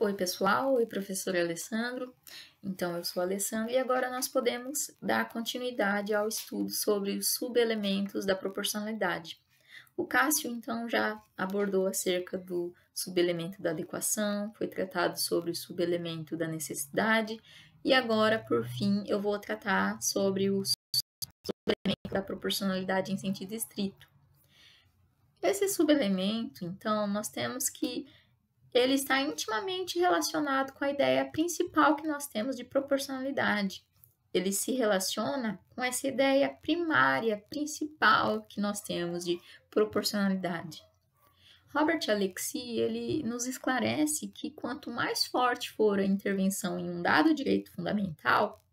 Oi, pessoal. Oi, professor Alessandro. Então, eu sou a Alessandra e agora nós podemos dar continuidade ao estudo sobre os subelementos da proporcionalidade. O Cássio, então, já abordou acerca do subelemento da adequação, foi tratado sobre o subelemento da necessidade e agora, por fim, eu vou tratar sobre o subelemento da proporcionalidade em sentido estrito. Esse subelemento, então, nós temos que ele está intimamente relacionado com a ideia principal que nós temos de proporcionalidade. Ele se relaciona com essa ideia primária, principal que nós temos de proporcionalidade. Robert Alexy, ele nos esclarece que quanto mais forte for a intervenção em um dado direito fundamental,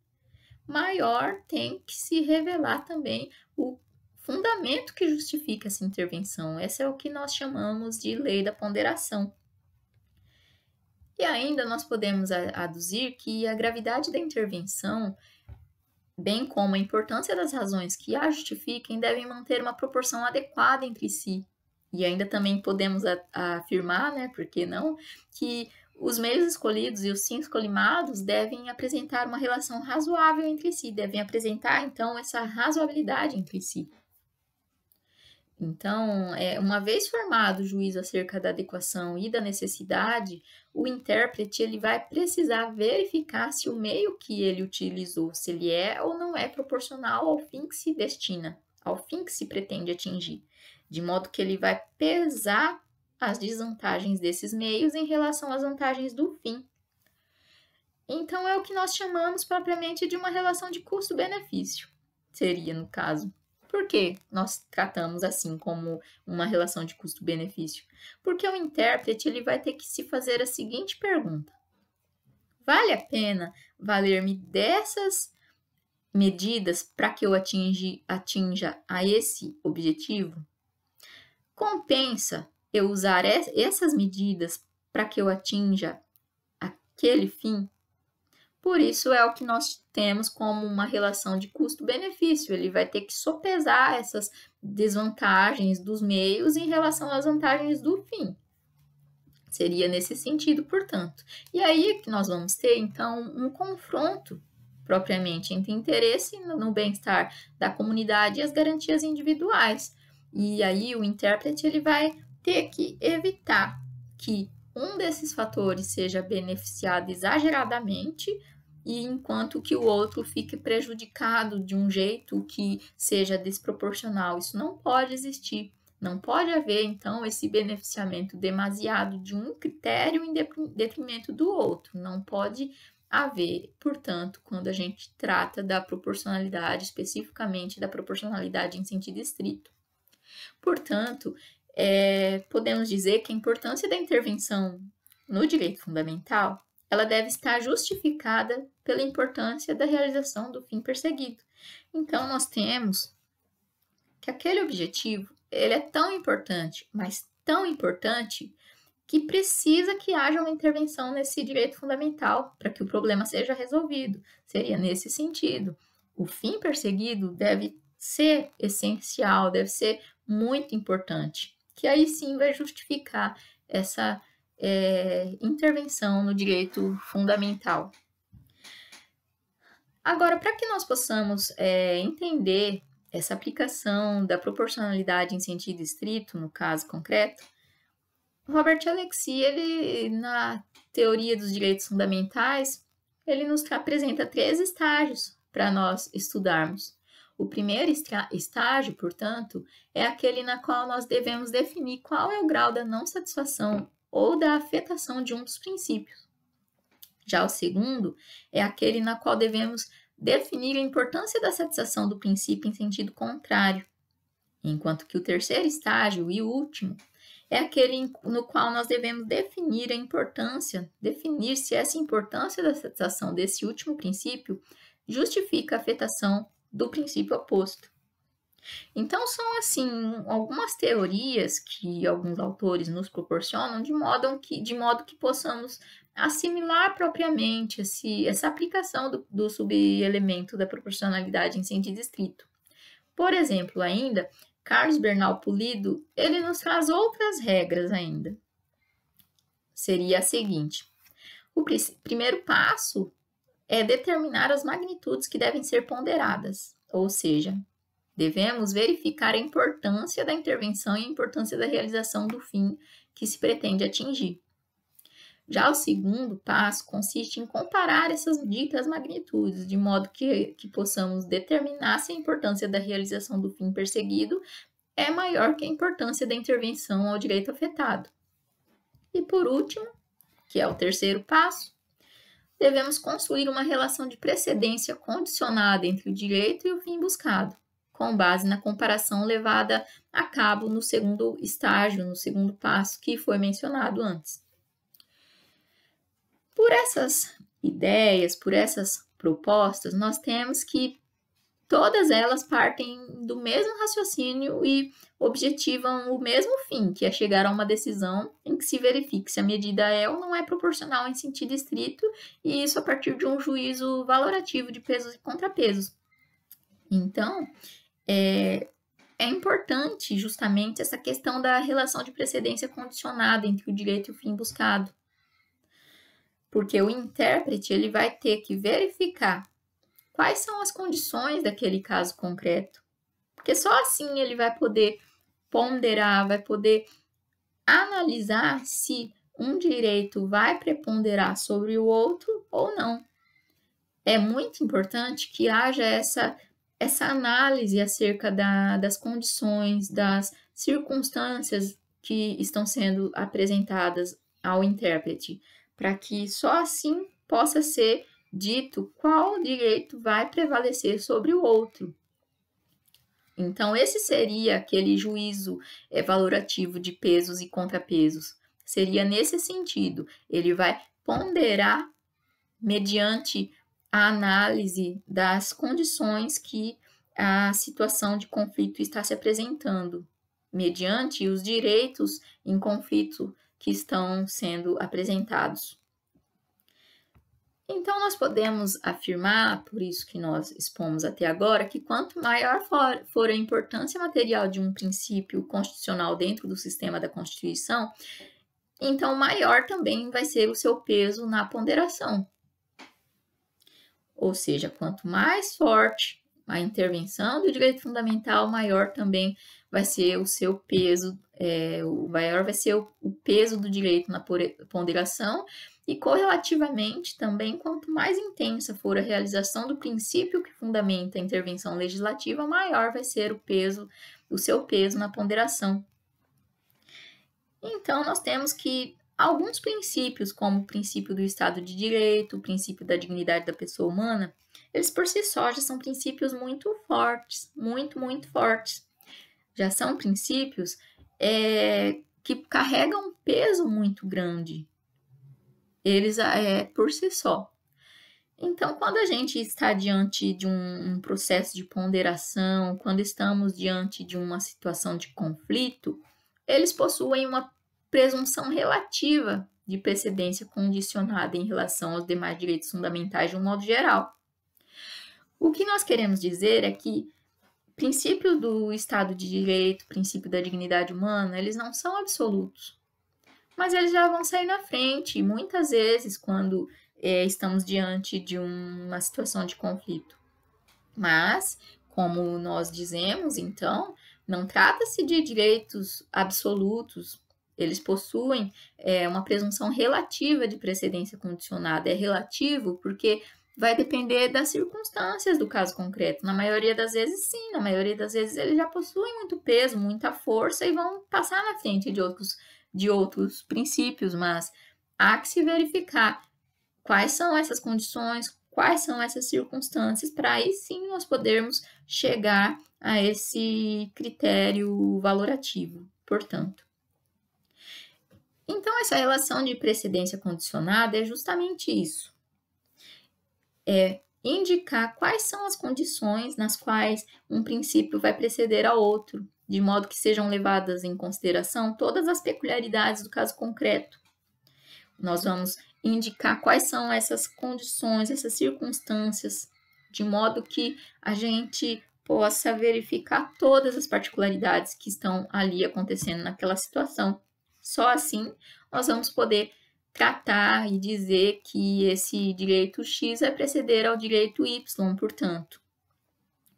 maior tem que se revelar também o fundamento que justifica essa intervenção. Esse é o que nós chamamos de lei da ponderação. E ainda nós podemos aduzir que a gravidade da intervenção, bem como a importância das razões que a justifiquem, devem manter uma proporção adequada entre si. E ainda também podemos afirmar, por que não, que os meios escolhidos e os fins colimados devem apresentar uma relação razoável entre si, devem apresentar, então, essa razoabilidade entre si. Então, uma vez formado o juízo acerca da adequação e da necessidade, o intérprete ele vai precisar verificar se o meio que ele utilizou, se ele é ou não é proporcional ao fim que se destina, ao fim que se pretende atingir, de modo que ele vai pesar as desvantagens desses meios em relação às vantagens do fim. Então, é o que nós chamamos propriamente de uma relação de custo-benefício, seria no caso. Por que nós tratamos assim como uma relação de custo-benefício? Porque o intérprete ele vai ter que se fazer a seguinte pergunta: vale a pena valer-me dessas medidas para que eu atinja a esse objetivo? Compensa eu usar essas medidas para que eu atinja aquele fim? Por isso é o que nós temos como uma relação de custo-benefício. Ele vai ter que sopesar essas desvantagens dos meios em relação às vantagens do fim. Seria nesse sentido, portanto. E aí é que nós vamos ter, então, um confronto propriamente entre interesse no bem-estar da comunidade e as garantias individuais. E aí o intérprete ele vai ter que evitar que um desses fatores seja beneficiado exageradamente, e enquanto que o outro fique prejudicado de um jeito que seja desproporcional. Isso não pode existir. Não pode haver, então, esse beneficiamento demasiado de um critério em detrimento do outro. Não pode haver, portanto, quando a gente trata da proporcionalidade, especificamente da proporcionalidade em sentido estrito. Portanto, podemos dizer que a importância da intervenção no direito fundamental, ela deve estar justificada pela importância da realização do fim perseguido. Então, nós temos que aquele objetivo, ele é tão importante, mas tão importante, que precisa que haja uma intervenção nesse direito fundamental para que o problema seja resolvido. Seria nesse sentido. O fim perseguido deve ser essencial, deve ser muito importante, que aí sim vai justificar essa intervenção no direito fundamental. Agora, para que nós possamos entender essa aplicação da proporcionalidade em sentido estrito, no caso concreto, Robert Alexy, ele, na teoria dos direitos fundamentais, ele nos apresenta 3 estágios para nós estudarmos. O primeiro estágio, portanto, é aquele na qual nós devemos definir qual é o grau da não satisfação ou da afetação de um dos princípios. Já o segundo é aquele na qual devemos definir a importância da satisfação do princípio em sentido contrário, enquanto que o terceiro estágio e o último é aquele no qual nós devemos definir a importância, definir se essa importância da satisfação desse último princípio justifica a afetação do princípio oposto. Então, são, assim, algumas teorias que alguns autores nos proporcionam de modo que possamos assimilar propriamente essa aplicação do subelemento da proporcionalidade em sentido estrito. Por exemplo, ainda, Carlos Bernal Pulido, ele nos traz outras regras ainda. Seria a seguinte: O primeiro passo é determinar as magnitudes que devem ser ponderadas, ou seja, devemos verificar a importância da intervenção e a importância da realização do fim que se pretende atingir. Já o segundo passo consiste em comparar essas ditas magnitudes, de modo que possamos determinar se a importância da realização do fim perseguido é maior que a importância da intervenção ao direito afetado. E por último, que é o terceiro passo, devemos construir uma relação de precedência condicionada entre o direito e o fim buscado, com base na comparação levada a cabo no segundo estágio, no segundo passo que foi mencionado antes. Por essas ideias, por essas propostas, nós temos que todas elas partem do mesmo raciocínio e objetivam o mesmo fim, que é chegar a uma decisão em que se verifique se a medida é ou não é proporcional em sentido estrito, e isso a partir de um juízo valorativo de pesos e contrapesos. Então, é importante justamente essa questão da relação de precedência condicionada entre o direito e o fim buscado. Porque o intérprete ele vai ter que verificar quais são as condições daquele caso concreto. Porque só assim ele vai poder ponderar, vai poder analisar se um direito vai preponderar sobre o outro ou não. É muito importante que haja essa análise acerca das condições, das circunstâncias que estão sendo apresentadas ao intérprete, para que só assim possa ser dito qual direito vai prevalecer sobre o outro. Então, esse seria aquele juízo valorativo de pesos e contrapesos. Seria nesse sentido, ele vai ponderar mediante a análise das condições que a situação de conflito está se apresentando, mediante os direitos em conflito que estão sendo apresentados. Então, nós podemos afirmar, por isso que nós expomos até agora, que quanto maior for a importância material de um princípio constitucional dentro do sistema da Constituição, então maior também vai ser o seu peso na ponderação. Ou seja, quanto mais forte a intervenção do direito fundamental, maior também vai ser o seu peso, maior vai ser o peso do direito na ponderação, e correlativamente também, quanto mais intensa for a realização do princípio que fundamenta a intervenção legislativa, maior vai ser o seu peso na ponderação. Então, nós temos que alguns princípios, como o princípio do Estado de Direito, o princípio da dignidade da pessoa humana, eles por si só já são princípios muito fortes, muito, muito fortes. Já são princípios que carregam um peso muito grande. Eles por si só. Então, quando a gente está diante de um processo de ponderação, quando estamos diante de uma situação de conflito, eles possuem uma presunção relativa de precedência condicionada em relação aos demais direitos fundamentais de um modo geral. O que nós queremos dizer é que o princípio do Estado de Direito, o princípio da dignidade humana, eles não são absolutos, mas eles já vão sair na frente, muitas vezes, quando estamos diante de uma situação de conflito. Mas, como nós dizemos, então, não trata-se de direitos absolutos, eles possuem uma presunção relativa de precedência condicionada. É relativo porque vai depender das circunstâncias do caso concreto. Na maioria das vezes, sim, na maioria das vezes eles já possuem muito peso, muita força e vão passar na frente de outros princípios, mas há que se verificar quais são essas condições, quais são essas circunstâncias, para aí sim nós podermos chegar a esse critério valorativo, portanto. Então, essa relação de precedência condicionada é justamente isso. É indicar quais são as condições nas quais um princípio vai preceder ao outro, de modo que sejam levadas em consideração todas as peculiaridades do caso concreto. Nós vamos indicar quais são essas condições, essas circunstâncias, de modo que a gente possa verificar todas as particularidades que estão ali acontecendo naquela situação. Só assim nós vamos poder tratar e dizer que esse direito X vai preceder ao direito Y, portanto.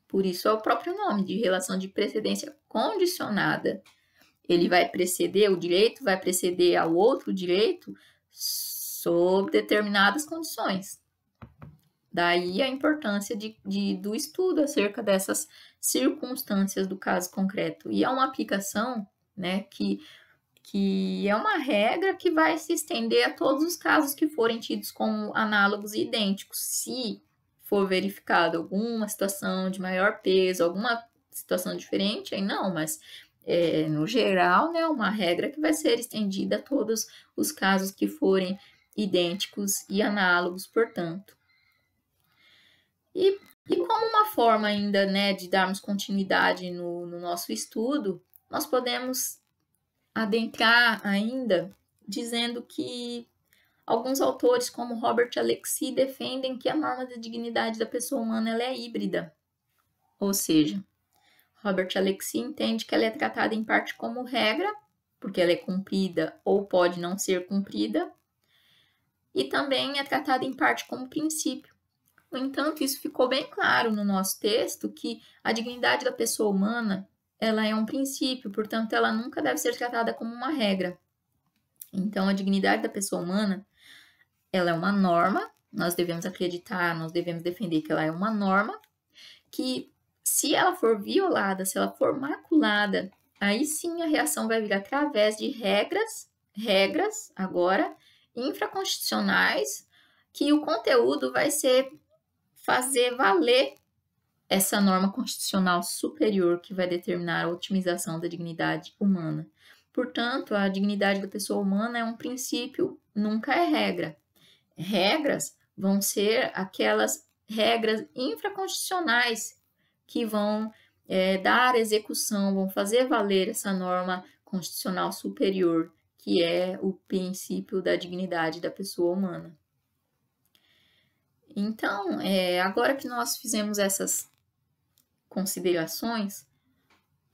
Por isso é o próprio nome, de relação de precedência condicionada. Ele vai preceder, o direito vai preceder ao outro direito sob determinadas condições. Daí a importância do estudo acerca dessas circunstâncias do caso concreto. E é uma aplicação, né, que é uma regra que vai se estender a todos os casos que forem tidos como análogos e idênticos. Se for verificado alguma situação de maior peso, alguma situação diferente, aí não, mas no geral, né, uma regra que vai ser estendida a todos os casos que forem idênticos e análogos, portanto. E como uma forma ainda, né, de darmos continuidade no nosso estudo, nós podemos adentrar ainda dizendo que alguns autores, como Robert Alexy, defendem que a norma da dignidade da pessoa humana ela é híbrida. Ou seja, Robert Alexy entende que ela é tratada em parte como regra, porque ela é cumprida ou pode não ser cumprida, e também é tratada em parte como princípio. No entanto, isso ficou bem claro no nosso texto, que a dignidade da pessoa humana ela é um princípio, portanto, ela nunca deve ser tratada como uma regra. Então, a dignidade da pessoa humana ela é uma norma, nós devemos acreditar, nós devemos defender que ela é uma norma, que se ela for violada, se ela for maculada, aí sim a reação vai vir através de regras agora, infraconstitucionais, que o conteúdo vai ser fazer valer essa norma constitucional superior que vai determinar a otimização da dignidade humana. Portanto, a dignidade da pessoa humana é um princípio, nunca é regra. Regras vão ser aquelas regras infraconstitucionais que vão dar execução, vão fazer valer essa norma constitucional superior, que é o princípio da dignidade da pessoa humana. Então, agora que nós fizemos essas considerações,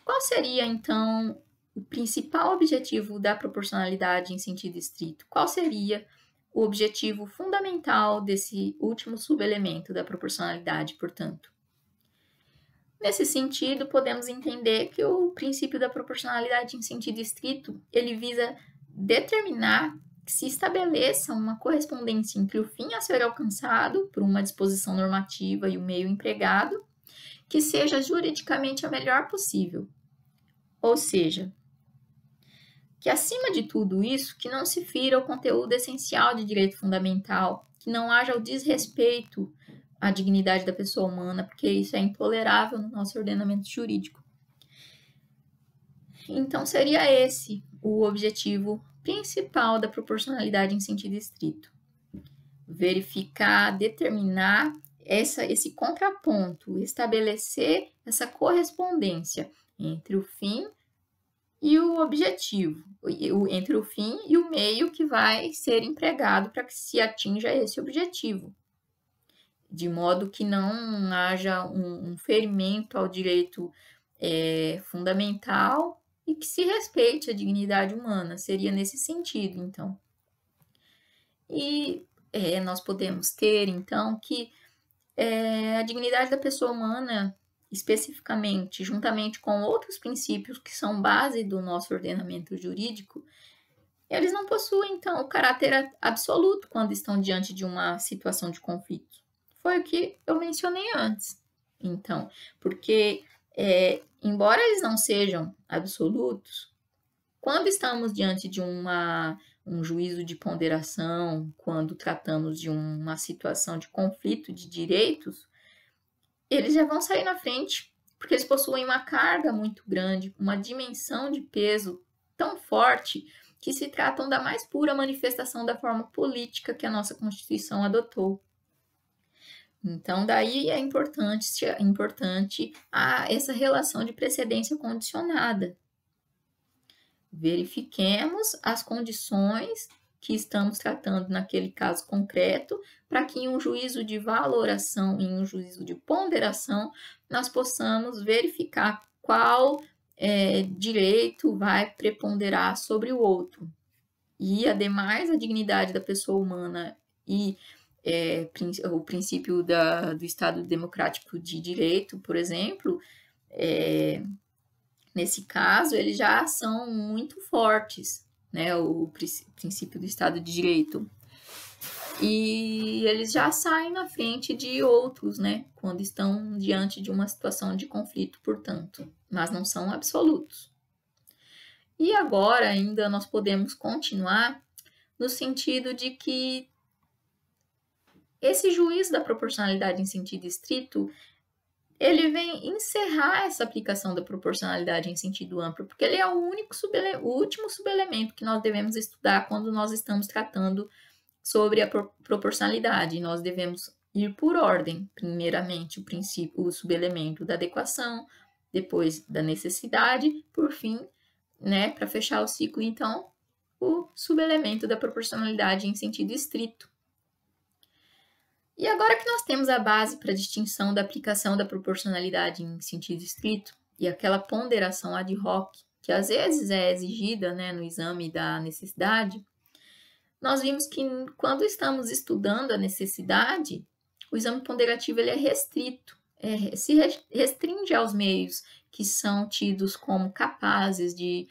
qual seria, então, o principal objetivo da proporcionalidade em sentido estrito? Qual seria o objetivo fundamental desse último subelemento da proporcionalidade, portanto? Nesse sentido, podemos entender que o princípio da proporcionalidade em sentido estrito, ele visa determinar que se estabeleça uma correspondência entre o fim a ser alcançado por uma disposição normativa e o meio empregado, que seja juridicamente a melhor possível. Ou seja, que acima de tudo isso, que não se fira o conteúdo essencial de direito fundamental, que não haja o desrespeito à dignidade da pessoa humana, porque isso é intolerável no nosso ordenamento jurídico. Então, seria esse o objetivo principal da proporcionalidade em sentido estrito. Verificar, determinar esse contraponto, estabelecer essa correspondência entre o fim e o objetivo, entre o fim e o meio que vai ser empregado para que se atinja esse objetivo, de modo que não haja um ferimento ao direito fundamental e que se respeite a dignidade humana, seria nesse sentido, então. E nós podemos ter, então, que a dignidade da pessoa humana, especificamente, juntamente com outros princípios que são base do nosso ordenamento jurídico, eles não possuem, então, o caráter absoluto quando estão diante de uma situação de conflito. Foi o que eu mencionei antes. Então, porque, embora eles não sejam absolutos, quando estamos diante de um juízo de ponderação, quando tratamos de uma situação de conflito de direitos, eles já vão sair na frente, porque eles possuem uma carga muito grande, uma dimensão de peso tão forte, que se tratam da mais pura manifestação da forma política que a nossa Constituição adotou. Então, daí é importante essa relação de precedência condicionada. Verifiquemos as condições que estamos tratando naquele caso concreto, para que em um juízo de valoração, em um juízo de ponderação, nós possamos verificar qual direito vai preponderar sobre o outro. e, ademais, a dignidade da pessoa humana e o princípio do Estado Democrático de Direito, por exemplo, nesse caso, eles já são muito fortes, né? O princípio do Estado de Direito. E eles já saem na frente de outros, né? Quando estão diante de uma situação de conflito, portanto, mas não são absolutos. E agora ainda nós podemos continuar no sentido de que esse juízo da proporcionalidade em sentido estrito, ele vem encerrar essa aplicação da proporcionalidade em sentido amplo, porque ele é o último subelemento que nós devemos estudar quando nós estamos tratando sobre a proporcionalidade. Nós devemos ir por ordem, primeiramente o subelemento da adequação, depois da necessidade, por fim, né, para fechar o ciclo, então, o subelemento da proporcionalidade em sentido estrito. E agora que nós temos a base para a distinção da aplicação da proporcionalidade em sentido estrito e aquela ponderação ad hoc, que às vezes é exigida, né, no exame da necessidade, nós vimos que quando estamos estudando a necessidade, o exame ponderativo ele é restrito, se restringe aos meios que são tidos como capazes de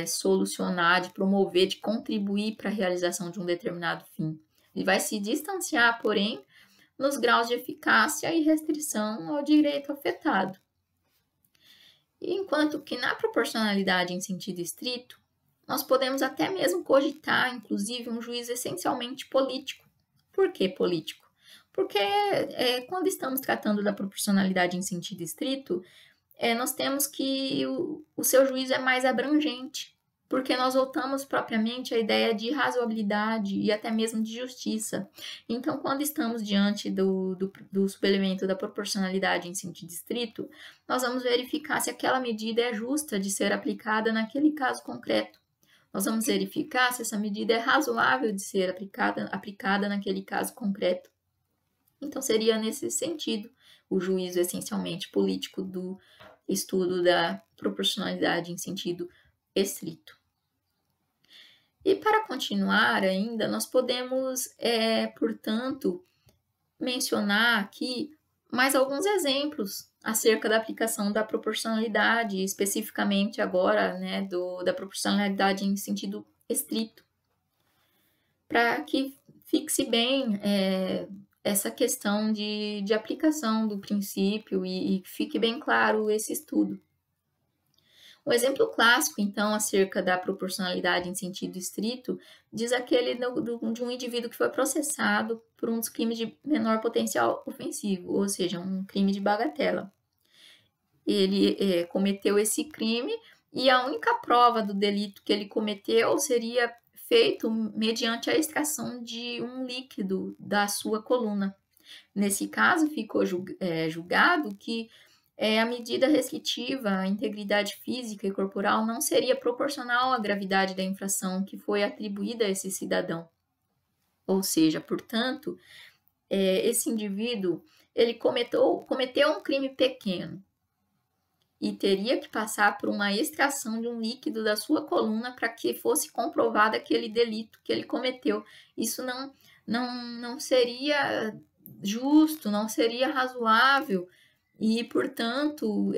solucionar, de promover, de contribuir para a realização de um determinado fim. Ele vai se distanciar, porém, nos graus de eficácia e restrição ao direito afetado. Enquanto que na proporcionalidade em sentido estrito, nós podemos até mesmo cogitar, inclusive, um juízo essencialmente político. Por que político? Porque quando estamos tratando da proporcionalidade em sentido estrito, nós temos que o seu juízo é mais abrangente, porque nós voltamos propriamente à ideia de razoabilidade e até mesmo de justiça. Então, quando estamos diante do subelemento da proporcionalidade em sentido estrito, nós vamos verificar se aquela medida é justa de ser aplicada naquele caso concreto. Nós vamos verificar se essa medida é razoável de ser aplicada naquele caso concreto. Então, seria nesse sentido o juízo essencialmente político do estudo da proporcionalidade em sentido estrito. E para continuar ainda, nós podemos, portanto, mencionar aqui mais alguns exemplos acerca da aplicação da proporcionalidade, especificamente agora, né, da proporcionalidade em sentido estrito, para que fixe bem essa questão de aplicação do princípio e fique bem claro esse estudo. Um exemplo clássico, então, acerca da proporcionalidade em sentido estrito, diz aquele de um indivíduo que foi processado por um dos crimes de menor potencial ofensivo, ou seja, um crime de bagatela. Ele cometeu esse crime e a única prova do delito que ele cometeu seria feito mediante a extração de um líquido da sua coluna. Nesse caso, ficou julgado que a medida restritiva à integridade física e corporal não seria proporcional à gravidade da infração que foi atribuída a esse cidadão. Ou seja, portanto, esse indivíduo ele cometeu um crime pequeno e teria que passar por uma extração de um líquido da sua coluna para que fosse comprovado aquele delito que ele cometeu. Isso não seria justo, não seria razoável e, portanto,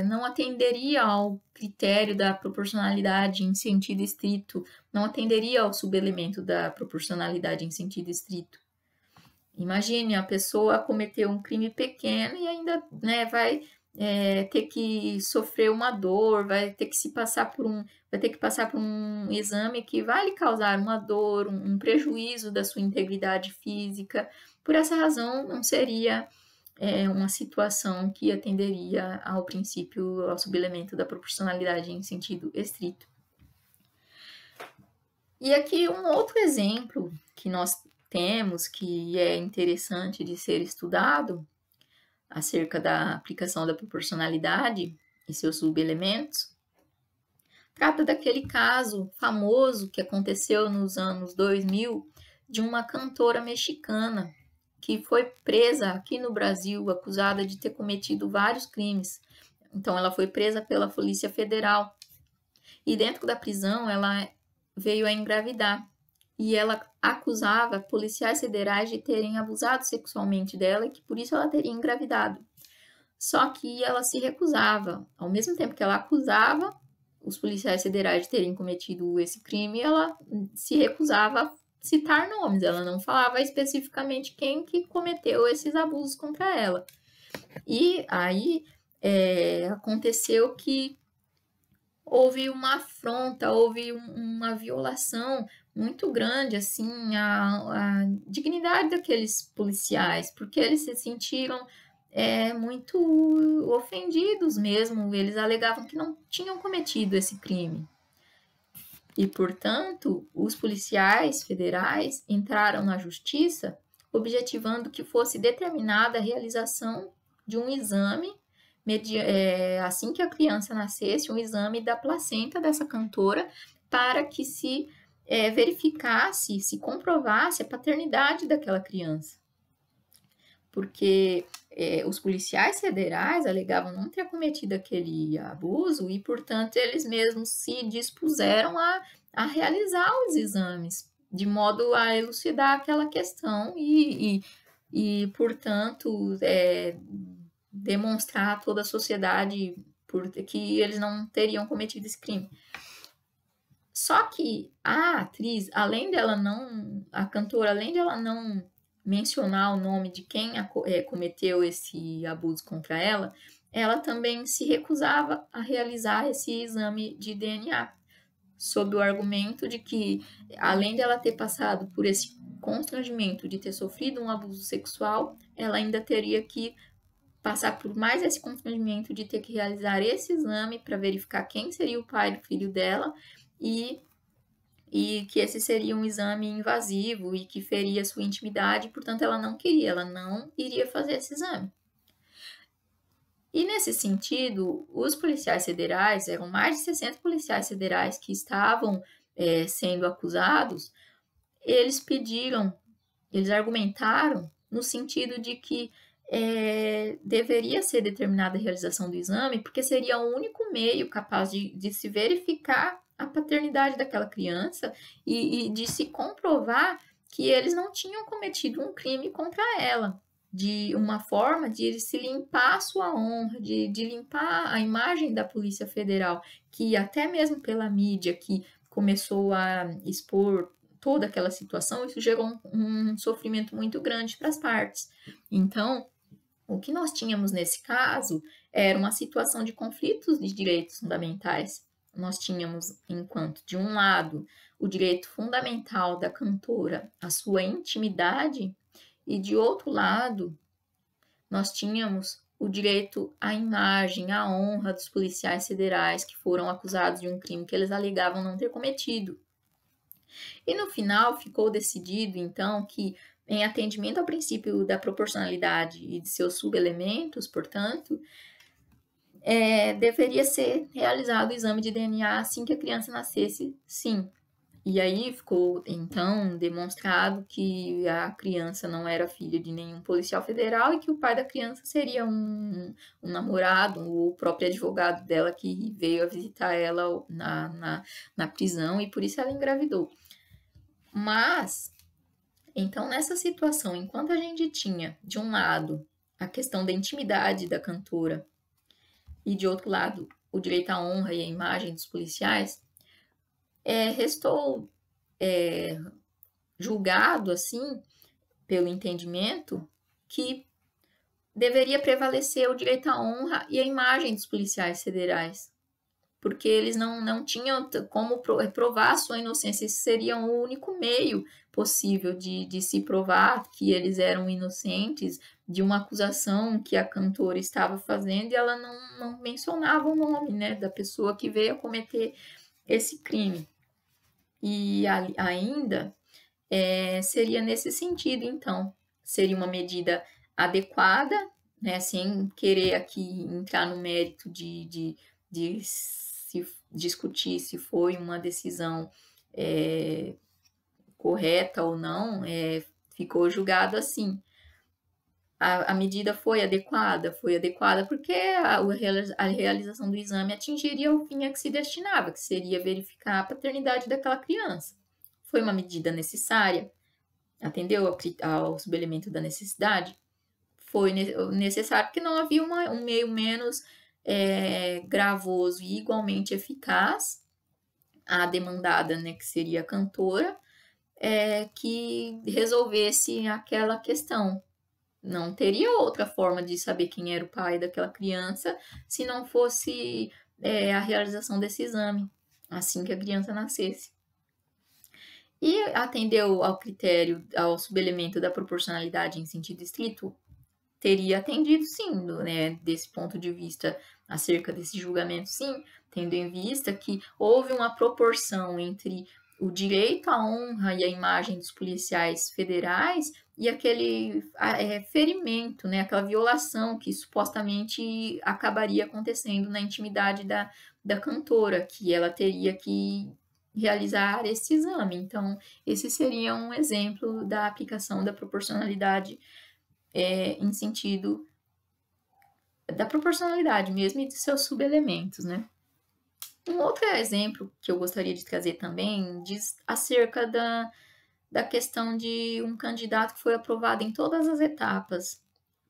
não atenderia ao critério da proporcionalidade em sentido estrito, não atenderia ao subelemento da proporcionalidade em sentido estrito. Imagine, a pessoa cometeu um crime pequeno e ainda, né, vai ter que sofrer uma dor, vai ter que passar por um exame que vai lhe causar uma dor, um prejuízo da sua integridade física. Por essa razão, não seria uma situação que atenderia ao princípio, ao subelemento da proporcionalidade em sentido estrito. E aqui um outro exemplo que nós temos, que é interessante de ser estudado, acerca da aplicação da proporcionalidade e seus subelementos, trata daquele caso famoso que aconteceu nos anos 2000 de uma cantora mexicana que foi presa aqui no Brasil, acusada de ter cometido vários crimes. Então, ela foi presa pela Polícia Federal. E dentro da prisão, ela veio a engravidar. E ela acusava policiais federais de terem abusado sexualmente dela e que por isso ela teria engravidado. Só que ela se recusava. Ao mesmo tempo que ela acusava os policiais federais de terem cometido esse crime, ela se recusava a citar nomes. Ela não falava especificamente quem que cometeu esses abusos contra ela. E aí aconteceu que houve uma afronta, houve uma violação muito grande, assim, a dignidade daqueles policiais, porque eles se sentiram muito ofendidos mesmo, eles alegavam que não tinham cometido esse crime. E, portanto, os policiais federais entraram na justiça objetivando que fosse determinada a realização de um exame, assim que a criança nascesse, um exame da placenta dessa cantora, para que se verificasse, se comprovasse a paternidade daquela criança. Porque os policiais federais alegavam não ter cometido aquele abuso e, portanto, eles mesmos se dispuseram a realizar os exames, de modo a elucidar aquela questão e portanto, demonstrar a toda a sociedade que eles não teriam cometido esse crime. Só que a atriz, a cantora, além dela não mencionar o nome de quem cometeu esse abuso contra ela, ela também se recusava a realizar esse exame de DNA, sob o argumento de que, além dela ter passado por esse constrangimento de ter sofrido um abuso sexual, ela ainda teria que passar por mais esse constrangimento de ter que realizar esse exame para verificar quem seria o pai do filho dela e que esse seria um exame invasivo e que feria sua intimidade, portanto ela não queria, ela não iria fazer esse exame. E nesse sentido, os policiais federais, eram mais de 60 policiais federais que estavam sendo acusados, eles argumentaram no sentido de que deveria ser determinada a realização do exame, porque seria o único meio capaz de se verificar a paternidade daquela criança e de se comprovar que eles não tinham cometido um crime contra ela, de uma forma de se limpar a sua honra, de limpar a imagem da Polícia Federal, que até mesmo pela mídia que começou a expor toda aquela situação, isso gerou um sofrimento muito grande para as partes. Então, o que nós tínhamos nesse caso era uma situação de conflitos de direitos fundamentais. Nós tínhamos, enquanto, de um lado, o direito fundamental da cantora à sua intimidade, e de outro lado, nós tínhamos o direito à imagem, à honra dos policiais federais que foram acusados de um crime que eles alegavam não ter cometido. E no final ficou decidido, então, que em atendimento ao princípio da proporcionalidade e de seus subelementos, portanto, deveria ser realizado o exame de DNA assim que a criança nascesse, sim. E aí ficou, então, demonstrado que a criança não era filha de nenhum policial federal e que o pai da criança seria um namorado ou o próprio advogado dela que veio a visitar ela na prisão e por isso ela engravidou. Mas, então, nessa situação, enquanto a gente tinha, de um lado, a questão da intimidade da cantora e, de outro lado, o direito à honra e à imagem dos policiais, restou julgado, assim, pelo entendimento, que deveria prevalecer o direito à honra e à imagem dos policiais federais, porque eles não tinham como provar a sua inocência. Esse seria o único meio possível de se provar que eles eram inocentes de uma acusação que a cantora estava fazendo e ela não mencionava o nome, né, da pessoa que veio a cometer esse crime. E ainda seria nesse sentido, então, seria uma medida adequada, né, sem querer aqui entrar no mérito de se discutir se foi uma decisão correta ou não, ficou julgado assim. a medida foi adequada? Foi adequada porque a realização do exame atingiria o fim a que se destinava, que seria verificar a paternidade daquela criança. Foi uma medida necessária? Atendeu ao subelemento da necessidade? Foi necessário porque não havia um meio menos gravoso e igualmente eficaz, a demandada, né, que seria a cantora, que resolvesse aquela questão. Não teria outra forma de saber quem era o pai daquela criança se não fosse a realização desse exame, assim que a criança nascesse. E atendeu ao critério, ao subelemento da proporcionalidade em sentido estrito? Teria atendido sim, né, desse ponto de vista, acerca desse julgamento, sim, tendo em vista que houve uma proporção entre o direito à honra e à imagem dos policiais federais e aquele ferimento, né, aquela violação que supostamente acabaria acontecendo na intimidade da cantora, que ela teria que realizar esse exame. Então, esse seria um exemplo da aplicação da proporcionalidade em sentido da proporcionalidade mesmo e de seus subelementos, né? Um outro exemplo que eu gostaria de trazer também diz acerca da questão de um candidato que foi aprovado em todas as etapas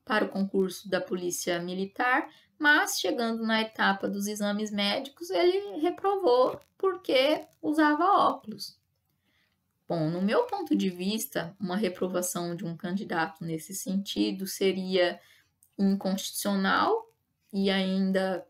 para o concurso da Polícia Militar, mas chegando na etapa dos exames médicos, ele reprovou porque usava óculos. Bom, no meu ponto de vista, uma reprovação de um candidato nesse sentido seria inconstitucional e ainda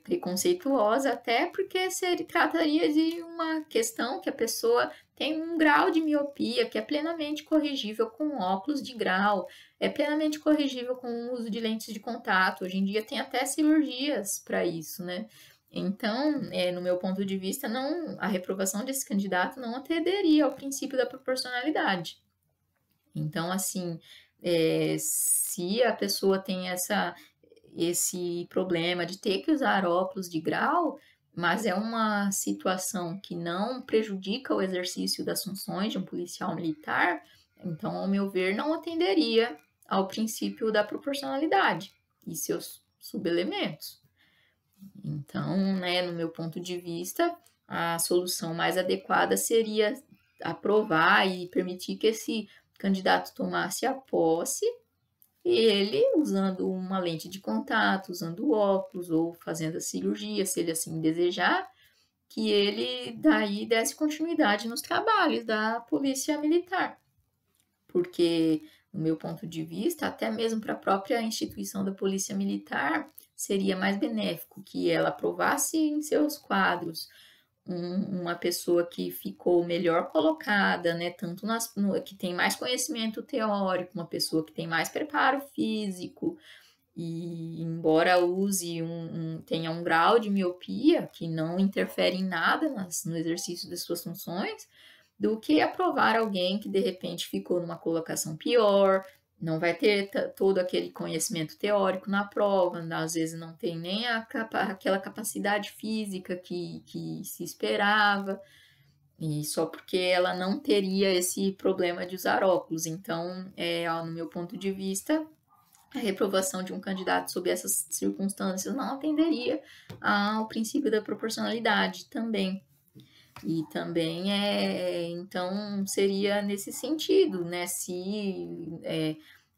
preconceituosa, até porque se trataria de uma questão que a pessoa tem um grau de miopia que é plenamente corrigível com óculos de grau, é plenamente corrigível com o uso de lentes de contato. Hoje em dia tem até cirurgias para isso, né? Então, no meu ponto de vista, não, a reprovação desse candidato não atenderia ao princípio da proporcionalidade. Então, assim, se a pessoa tem esse problema de ter que usar óculos de grau, mas é uma situação que não prejudica o exercício das funções de um policial militar, então, ao meu ver, não atenderia ao princípio da proporcionalidade e seus subelementos. Então, né, no meu ponto de vista, a solução mais adequada seria aprovar e permitir que esse candidato tomasse a posse e ele, usando uma lente de contato, usando óculos ou fazendo a cirurgia, se ele assim desejar, que ele daí desse continuidade nos trabalhos da Polícia Militar. Porque, no meu ponto de vista, até mesmo para a própria instituição da Polícia Militar, seria mais benéfico que ela aprovasse em seus quadros uma pessoa que ficou melhor colocada, né, tanto que tem mais conhecimento teórico, uma pessoa que tem mais preparo físico, e embora use tenha um grau de miopia que não interfere em nada no exercício das suas funções, do que aprovar alguém que de repente ficou numa colocação pior, não vai ter todo aquele conhecimento teórico na prova, às vezes não tem nem aquela capacidade física que se esperava, e só porque ela não teria esse problema de usar óculos. Então, no meu ponto de vista, a reprovação de um candidato sob essas circunstâncias não atenderia ao princípio da proporcionalidade também. E também então seria nesse sentido, né? Se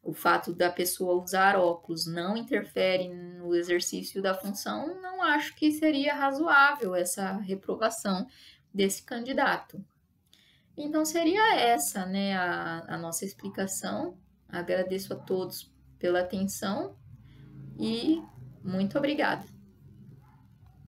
o fato da pessoa usar óculos não interfere no exercício da função, não acho que seria razoável essa reprovação desse candidato. Então seria essa, né, a nossa explicação. Agradeço a todos pela atenção e muito obrigada.